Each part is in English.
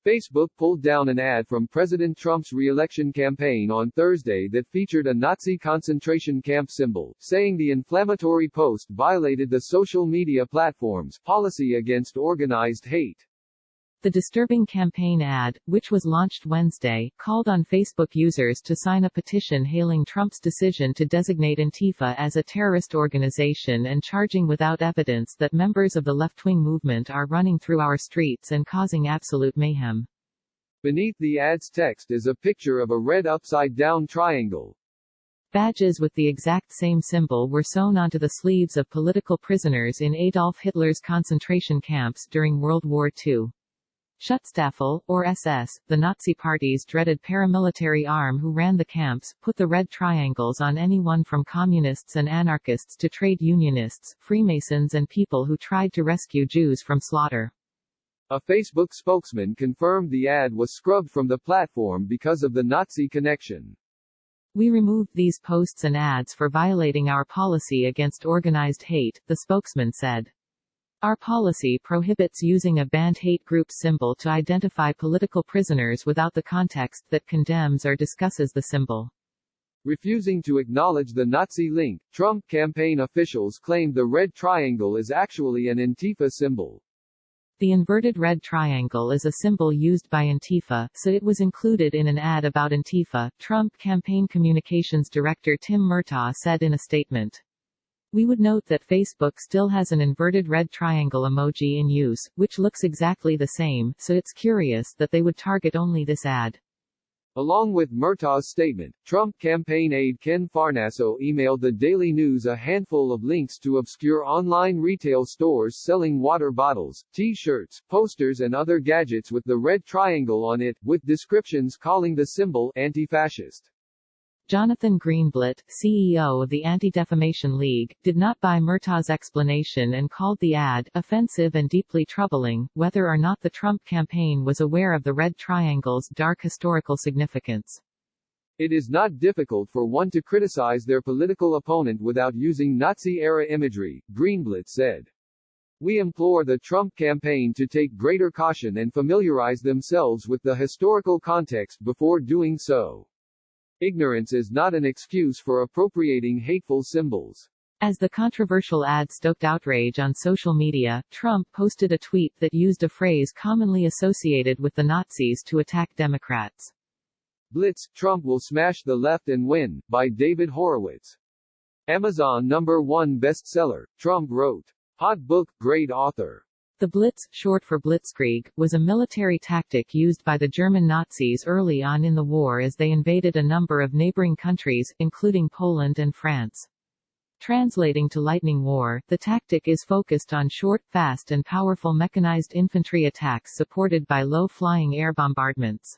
Facebook pulled down an ad from President Trump's re-election campaign on Thursday that featured a Nazi concentration camp symbol, saying the inflammatory post violated the social media platform's policy against organized hate. The disturbing campaign ad, which was launched Wednesday, called on Facebook users to sign a petition hailing Trump's decision to designate Antifa as a terrorist organization and charging without evidence that members of the left-wing movement are running through our streets and causing absolute mayhem. Beneath the ad's text is a picture of a red upside-down triangle. Badges with the exact same symbol were sewn onto the sleeves of political prisoners in Adolf Hitler's concentration camps during World War II. Schutzstaffel, or SS, the Nazi Party's dreaded paramilitary arm who ran the camps, put the red triangles on anyone from communists and anarchists to trade unionists, Freemasons and people who tried to rescue Jews from slaughter. A Facebook spokesman confirmed the ad was scrubbed from the platform because of the Nazi connection. We removed these posts and ads for violating our policy against organized hate, the spokesman said. Our policy prohibits using a banned hate group symbol to identify political prisoners without the context that condemns or discusses the symbol. Refusing to acknowledge the Nazi link, Trump campaign officials claimed the red triangle is actually an Antifa symbol. The inverted red triangle is a symbol used by Antifa, so it was included in an ad about Antifa, Trump campaign communications director Tim Murtaugh said in a statement. We would note that Facebook still has an inverted red triangle emoji in use, which looks exactly the same, so it's curious that they would target only this ad. Along with Murtaugh's statement, Trump campaign aide Ken Farnaso emailed the Daily News a handful of links to obscure online retail stores selling water bottles, T-shirts, posters and other gadgets with the red triangle on it, with descriptions calling the symbol anti-fascist. Jonathan Greenblatt, CEO of the Anti-Defamation League, did not buy Murtaugh's explanation and called the ad offensive and deeply troubling, whether or not the Trump campaign was aware of the red triangle's dark historical significance. It is not difficult for one to criticize their political opponent without using Nazi-era imagery, Greenblatt said. We implore the Trump campaign to take greater caution and familiarize themselves with the historical context before doing so. Ignorance is not an excuse for appropriating hateful symbols. As the controversial ad stoked outrage on social media, Trump posted a tweet that used a phrase commonly associated with the Nazis to attack Democrats. Blitz, Trump will smash the left and win, by David Horowitz. Amazon #1 bestseller, Trump wrote. Hot book, great author. The Blitz, short for Blitzkrieg, was a military tactic used by the German Nazis early on in the war as they invaded a number of neighboring countries, including Poland and France. Translating to Lightning War, the tactic is focused on short, fast and powerful mechanized infantry attacks supported by low-flying air bombardments.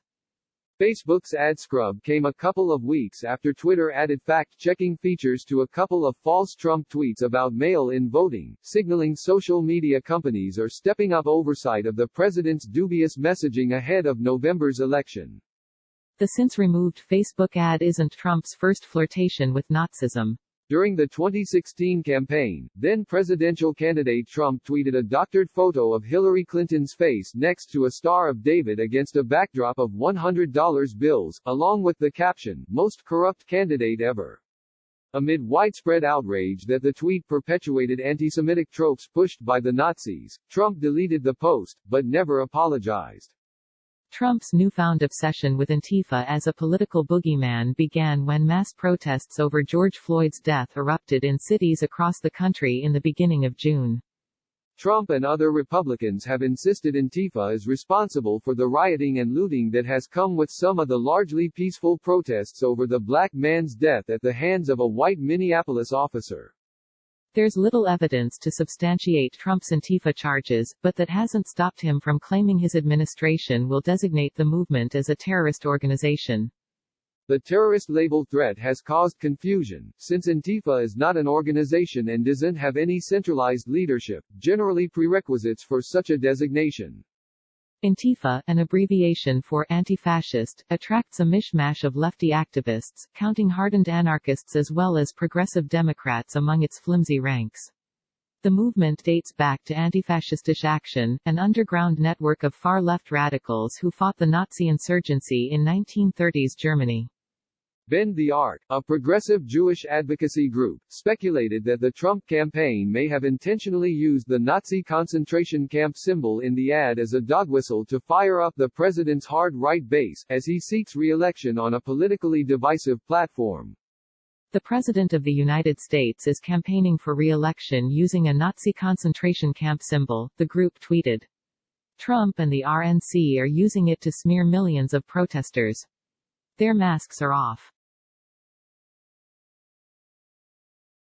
Facebook's ad scrub came a couple of weeks after Twitter added fact-checking features to a couple of false Trump tweets about mail-in voting, signaling social media companies are stepping up oversight of the president's dubious messaging ahead of November's election. The since-removed Facebook ad isn't Trump's first flirtation with Nazism. During the 2016 campaign, then-presidential candidate Trump tweeted a doctored photo of Hillary Clinton's face next to a Star of David against a backdrop of $100 bills, along with the caption, "Most corrupt candidate ever." Amid widespread outrage that the tweet perpetuated anti-Semitic tropes pushed by the Nazis, Trump deleted the post, but never apologized. Trump's newfound obsession with Antifa as a political boogeyman began when mass protests over George Floyd's death erupted in cities across the country in the beginning of June. Trump and other Republicans have insisted Antifa is responsible for the rioting and looting that has come with some of the largely peaceful protests over the black man's death at the hands of a white Minneapolis officer. There's little evidence to substantiate Trump's Antifa charges, but that hasn't stopped him from claiming his administration will designate the movement as a terrorist organization. The terrorist label threat has caused confusion, since Antifa is not an organization and doesn't have any centralized leadership, generally prerequisites for such a designation. Antifa, an abbreviation for anti-fascist, attracts a mishmash of lefty activists, counting hardened anarchists as well as progressive Democrats among its flimsy ranks. The movement dates back to Antifaschistisch Action, an underground network of far-left radicals who fought the Nazi insurgency in 1930s Germany. Bend the Arc, a progressive Jewish advocacy group, speculated that the Trump campaign may have intentionally used the Nazi concentration camp symbol in the ad as a dog whistle to fire up the president's hard right base, as he seeks re-election on a politically divisive platform. The President of the United States is campaigning for re-election using a Nazi concentration camp symbol, the group tweeted. Trump and the RNC are using it to smear millions of protesters. Their masks are off.